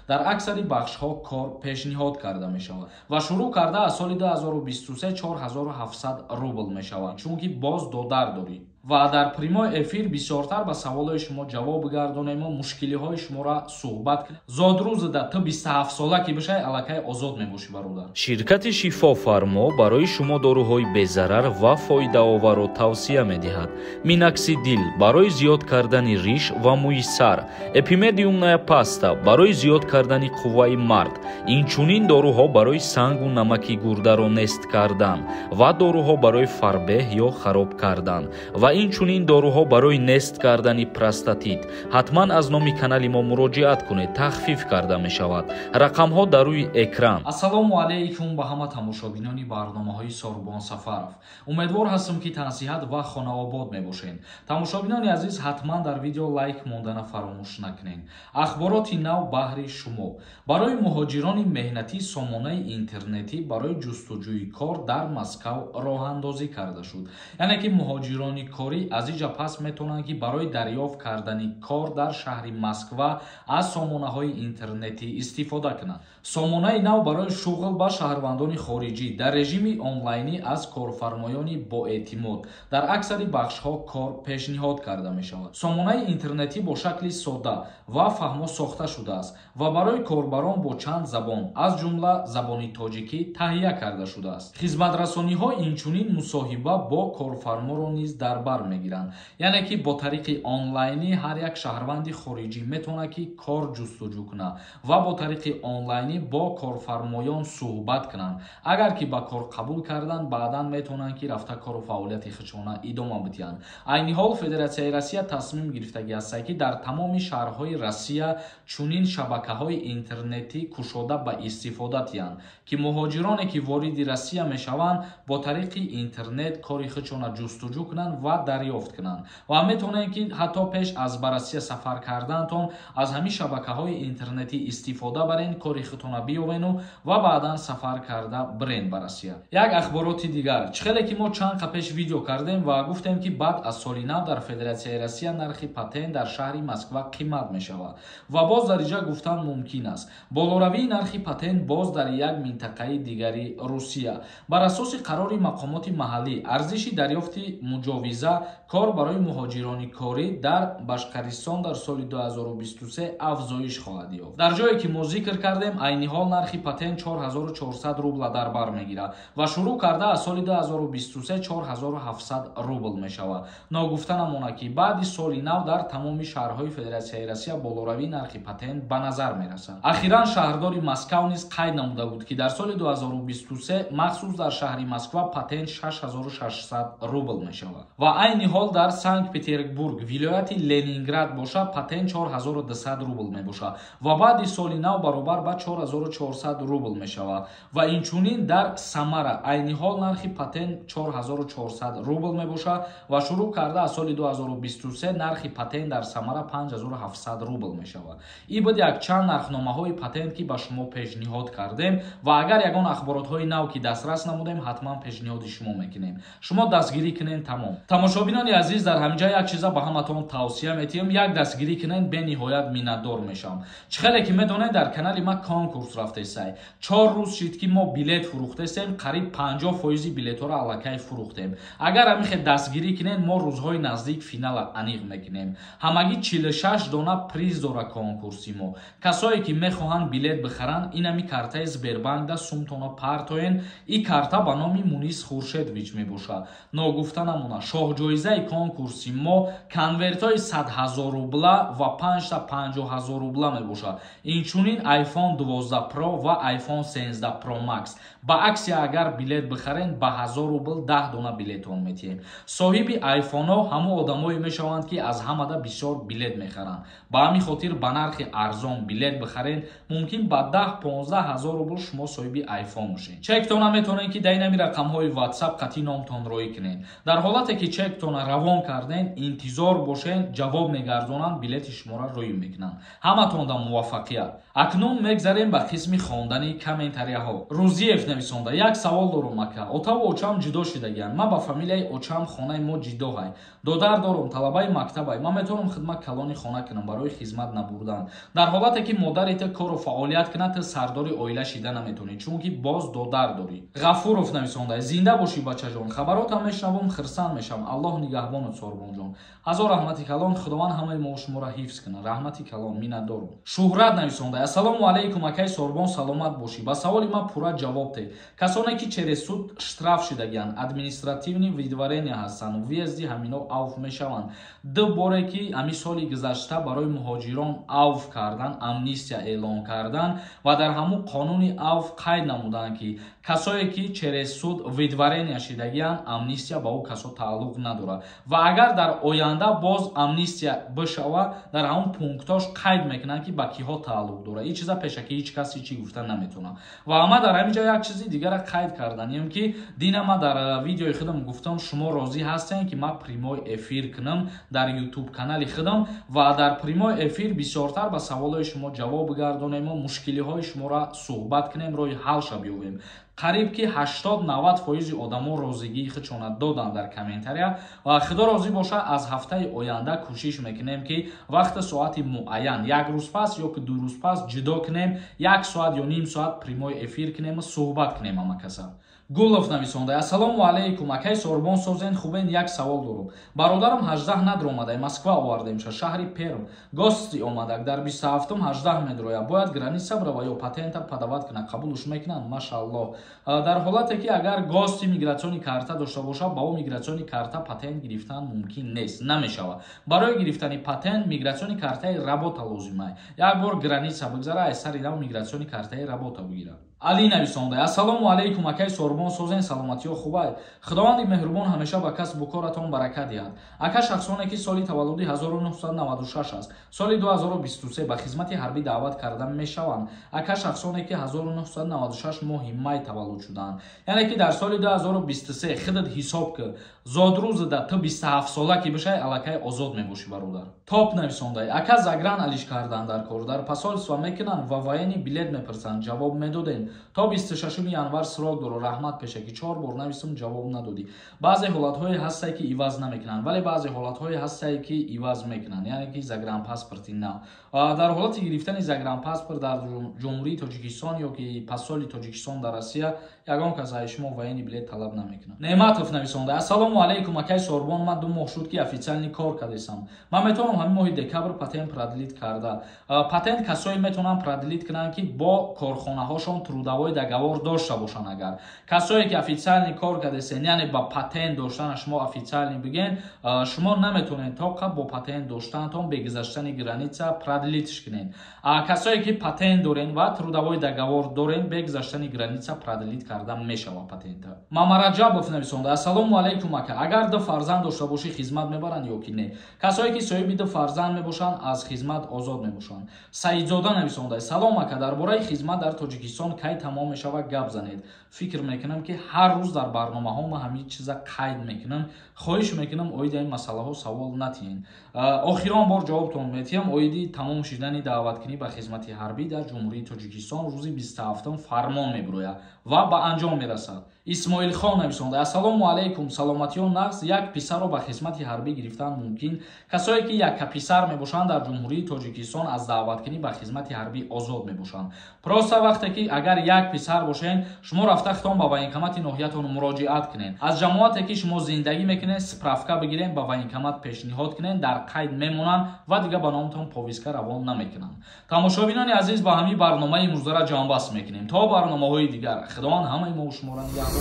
дар аксари бахшҳо кор пешниҳод карда мешавад ва шурӯъ карда аз соли 2023 4700 рубл мешавад, чунки боз додар дорӣ. ва дар прямой эфир бисёртар ба саволҳои шумо ҷавоб гардонему мушкилиҳои шуморо суҳбат кунем. Зодрӯзада ту 27 сола ки бишай аллакай озод мебошӣ бародар. Ширкати Шифофармо барои шумо дорӯҳои безарар ва фоидаоверро тавсия медиҳад. Миноксидил барои зиёд кардани риш ва мӯи сар, эпимедиумная паста барои зиёд кардани қувваи мард, инчунин дорӯҳо барои сангу намаки гурдаро нест кардан ва дорӯҳо барои фарбеҳ ё хароб кардан ва инчунин дорӯҳо барои нест кардани простатит. ҳатман аз номи канали мо муроҷиат кунед, тахфиф карда мешавад. рақамҳо дар рӯи экран. ассалому алайкум ба ҳама тамошобинони барномаҳои Сорбон Сафаров. умедвор ҳастам ки тансиҳат ва хонаобод мебошед. Тамошобинони азиз, ҳатман дар видео лайк мондана фаромӯш накунед. ахбороти нав баҳри шумо. барои муҳоҷирони меҳнатӣ сомонаи интернетӣ барои ҷустуҷӯи кор дар Москав роҳандозӣ карда шуд. яъне ки муҳоҷирони корӣ аз инҷа пас метавонанд ки барои дарёфт кардани кор дар шаҳри Москва аз сомонаҳои интернетӣ истифода кунанд. сомонаи нав барои шуғл ба шаҳрвандони хориҷӣ дар режими онлайнӣ аз корфармоёни боэътимод дар аксари бахшҳо кор пешниҳод карда мешавад. сомонаи интернетӣ бо шакли содда ва фаҳмо сохта шудааст ва барои корбарон бо чанд забон аз ҷумла забони тоҷикӣ таҳия карда шудааст. хизматрасониҳо инчунин мусоҳиба бо корфарморо низ дар бар мегиранд, яъне ки бо тариқи онлайнӣ ҳар як шаҳрванди хориҷӣ метавонад ки кор ҷустуҷӯ кунад ва бо тариқи онлайнӣ бо корфармоён суҳбат кунанд. агар ки ба кор қабул карданд, баъдан метавонанд ки рафта кору фаъолияти худшона идома бидиҳанд. айни ҳол Федератсияи Россия тасмим гирифтагӣ аст ки дар тамоми шаҳрҳои Россия чунин шабакаҳои интернетӣ кушода ба истифода тиҳанд, ки муҳоҷироне ки вориди Россия мешаванд бо тариқи интернет кори худшона ҷустуҷӯ кунанд ва дарёфт кунанд ва метавонанд ки ҳатто пеш аз ба Россия сафар карданатон аз ҳамин шабакаҳои интернетӣ истифода барен, кори худтона биёвену ва баъдан сафар карда бирен ба Россия. як ахбороти дигар, чихеле ки мо чанд қа пеш видео кардем ва гуфтем ки баъд аз соли нав дар Федератсияи Россия нархи патент дар шаҳри Москва қимат мешавад ва боз дар инҷа гуфтан мумкин аст. болоравии нархи патент боз дар як минтақаи дигари Русия бар асоси қарори мақомоти маҳаллӣ арзиши дарёфти муҷовиза кор барои муҳоҷирони корӣ дар Башқаристон дар соли 2023 афзоиш хоҳад ёфт. дар ҷое ки мо зикр кардем, айни ҳол нархи патент 4400 рубла дар бар мегирад ва шурӯъ карда аз соли 2023 4700 рубл мешавад. ногуфта намонад ки баъди соли нав дар тамоми шаҳрҳои Федератсияи Россия болоравии нархи патент ба назар мерасад. ахиран шаҳрдори Москав низ қайд намуда буд ки дар соли 2023 махсус дар шаҳри Москва патент 6600 рубл мешавад ва айни ҳол дар Санкт Петербург вилояти Ленинград боша патент 4200 рубл мебошад ва баъди соли нав баробар ба 4400 рубл мешавад ва инчунин дар Самара айни ҳол нархи патент 4400 рубл мебошад ва шурӯъ карда аз соли 2023 нархи патент дар Самара 5700 рубл мешавад. ин буд якчанд нархномаҳои патент ки ба шумо пешниҳод кардем ва агар ягон ахборотҳои нав ки дастрас намудем, ҳатман пешниҳоди шумо мекунем. шумо дастгирӣ кунед тамом. тамошобинони азиз, дар ҳаминҷа як чиза ба ҳаматон тавсия метиҳем, як дастгирӣ кунед, бениҳоят миннатдор мешавам. чихеле ки медонед дар канали ма конкурс рафтесай. 4 рӯз шид ки мо билет фурӯхтесем, қариб 50% билетҳоро аллакай фурӯхтем. агар ҳамихе дастгирӣ кунед, мо рӯзҳои наздик финала аниқ мекунем. ҳамагӣ 46 дона приз дора конкурси мо. касое ки мехоҳанд билет бихаранд, ин ҳами картаи Сбербанкда сумтона партоен. ин карта ба номи Мунис Хуршедович мебошад. ногуфта намона шоҳҷоизаи конкурси мо конвертҳои 100 000 рубла ва 5 та 50 000 рубла мебошад. инчунин iPhone 12 Pro ва iPhone 13 Pro Max. ба аксия агар билет бихарен ба 1000 рубл 10 дона билетон метиҳем. соҳиби iPhone-ҳо ҳамон одамое мешаванд ки аз ҳамада бисёр билет мехаранд. ба ҳамин хотир ба нархи арзон билет бихарен, мумкин ба 10-15 000 рубл шумо соҳиби iPhone бошед. чектон наметавонед ки дар ин ҳамин рақамҳои WhatsApp қатъи номтон роӣ кунед. дар ҳолате ки чек чектона равон карден, интизор бошен, ҷавоб мегардонанд, билети шуморо рӯй мекунанд. Ҳаматонда муваффақият. Акнун мегзарем ба қисми хондани комментарияҳо. Рӯзиев нависонда: як савол дорум ака. Отаву очам ҷудо шудагиянд. Ман ба фамилияи очам хонаи мо ҷидоҳай. Додар дорум, талабаи мактабай. Ман метавонам хидмат калони хона кунам барои хизмат набурдан. Дар ҳолате ки модарите кору фаъолият кунад, ту сардори оила шида наметавонӣ, чунки боз додар дорӣ. Ғафуров нависонда: зинда бошӣ бачаҷон. Хабаротам мешунавам, хирсан мешавам. Аллоҳ нигаҳбонат Сорбонҷон. Ҳазор раҳмати калон. Худованд ҳамаи мо шуморо ҳифз кунад. Раҳмати калон. Миннатдорум. Шуҳрат нависонда: ассалому алайкум акай Сорбон, саломат бошӣ. Ба саволи ман пурра ҷавоб дед. Касоне ки через суд штраф шудагиянд, административни видварения ҳастанд, въезди ҳамино авф мешаванд. Ду боре ки ҳами соли гузашта барои муҳоҷирон авф кардан, амнистия эълон кардан ва дар ҳамун қонуни авф қайд намуданд ки касое ки через суд видварения шудагиянд, амнистия ба ӯ касо тааллуқ надорад. Ва агар дар оянда боз амнистия бишава, дар ҳамун пунктош қайд мекунанд ки ба киҳо тааллуқ дорад. Ин чиза пешаки ҳеҷ каси чӣ гуфта наметавонад. Ва ама дар ҳамин ҷо як чизи дигара қайд карданем ки дина ма дар видеои худам гуфтам, шумо розӣ ҳастем ки ман прямой эфир кунам дар YouTube канали худам ва дар прямой эфир бисёртар ба саволҳои шумо ҷавоб гардонем, мушкилиҳои шуморо суҳбат кунем, роҳи ҳалша биёбем. Қариб ки 80-90% одамо розигии худшона доданд дар комментария ва худо розӣ боша, аз ҳафтаи оянда кӯшиш мекунем ки вақти соати муайян, як рӯз пас ё ки ду рӯз пас ҷудо кунем, 1 соат ё ним соат прямой эфир кунем, суҳбат кунем ҳама каса. Гулов нависонда: ассалому алайкум акай Сорбон созен, хубен, як савол дорум. Бародарам 18 надромадай, Москва овардемша, шаҳри Перм. Гости омадак, дар 27-ум 18 медроя. Бояд граница брава ё патента падават куна, қабулуш мекунанд? Машааллоҳ. Дар ҳолате ки агар гости мигратсиони карта дошта боша, ба ӯ мигратсиони карта патент гирифтан мумкин нест, намешава. Барои гирифтани патент мигратсиони картаи работа лозимай. Як бор граница бигзара, аз сари нав мигратсиони картаи работа бигирад. Али нависонда: ассалому алайкум акай Сорбон созен, саломатиё хубай. Худованди меҳрубон ҳамеша ба касбу коратон баракат диҳад. Ака шахсоне ки соли таваллуди 1996 аст, соли 2023 ба хизмати ҳарбӣ даъват карда мешаванд. Ака шахсоне ки 1996 моҳи май таваллуд шуданд, яъне ки дар соли 2023 худат ҳисоб кӣ зодрӯзада ту 27 сола ки бишай, аллакай озод мебошӣ бародар. Топ нависондай: ака загран алиш кардан дар кор, дар посольство мекунанд ва военни билет мепурсанд, ҷавоб медодем. То 26 январ срок доро, раҳмат пешаки 4 бор нависум, ҷавоб надодӣ. Баъзе ҳолатҳое ҳастае ки иваз намекунанд, вале баъзе ҳолатҳое ҳастае ки иваз мекунанд, яъне ки загранпаспорти нав. Дар ҳолати гирифтани загранпаспорт дар ҷумҳурии Тоҷикистон ё ки посоли Тоҷикистон дар Россия, ягон кас аз шумо военни билет талаб намекунад. Неъматов нависонда: ассалому алайкум акай Сорбон, ман 2 моҳ шуд ки официални кор кардесам. Ман метавонам ҳамин моҳи декабр патент продлит карда. Патент касое метавонанд продлит кунанд ки бо корхонаҳошон трудовой договор дошта бошанд. Агар касое ки официални кор кардесен, яъне ба патент доштана шумо официални биген, шумо наметавонед тоқа бо патент доштанатон бе гузаштани граница продлитиш кунед. Касое ки патент дорен ва трудовой договор дорен, бе гузаштани граница продлит карда мешава патента. Мамараҷабов нависонда: ассалому алайкум ака, агар 2 фарзанд дошта бошӣ, хизмат мебаранд ё ки не? Касое ки соҳиби 2 фарзанд мебошанд, аз хизмат озод мебошанд. Саидзода нависонда: салом ака, дар бораи хизмат дар Тоҷикистон кай тамом мешава гап занед. Фикр мекунам ки ҳар рӯз дар барномаҳо ма ҳамин чиза қайд мекунам. Хоҳиш мекунам оиди ин масъалаҳо савол натиҳен. Охирон бор ҷавобтон метиҳам. Оиди тамом шудани даъваткунӣ ба хизмати ҳарбӣ дар Ҷумҳурии Тоҷикистон рӯзи 27 фармон мебирояд ва ба анҷом мерасад. Исмоилхон нависонда: ассалому алайкум, саломатиён нағз, як писарро ба хизмати ҳарбӣ гирифтан мумкин? Касое ки яка писар мебошанд дар Ҷумҳурии Тоҷикистон аз даъваткунӣ ба хизмати ҳарбӣ озод мебошанд. Просто вақте ки агар як писар бошен, шумо рафта хитон ба военкомати ноҳиятон муроҷиат кунед. Аз ҷамоате ки шумо зиндагӣ мекунед, справка бигирен, ба военкомат пешниҳод кунед, дар қайд мемонанд ва дига ба номтон повистка равон намекунанд. Тамошобинони азиз, ба ҳамин барномаи имрӯзара ҷамъбаст мекунем. То барномаҳои дигар, худованд ҳамаи мо шуморо нигаҳбон.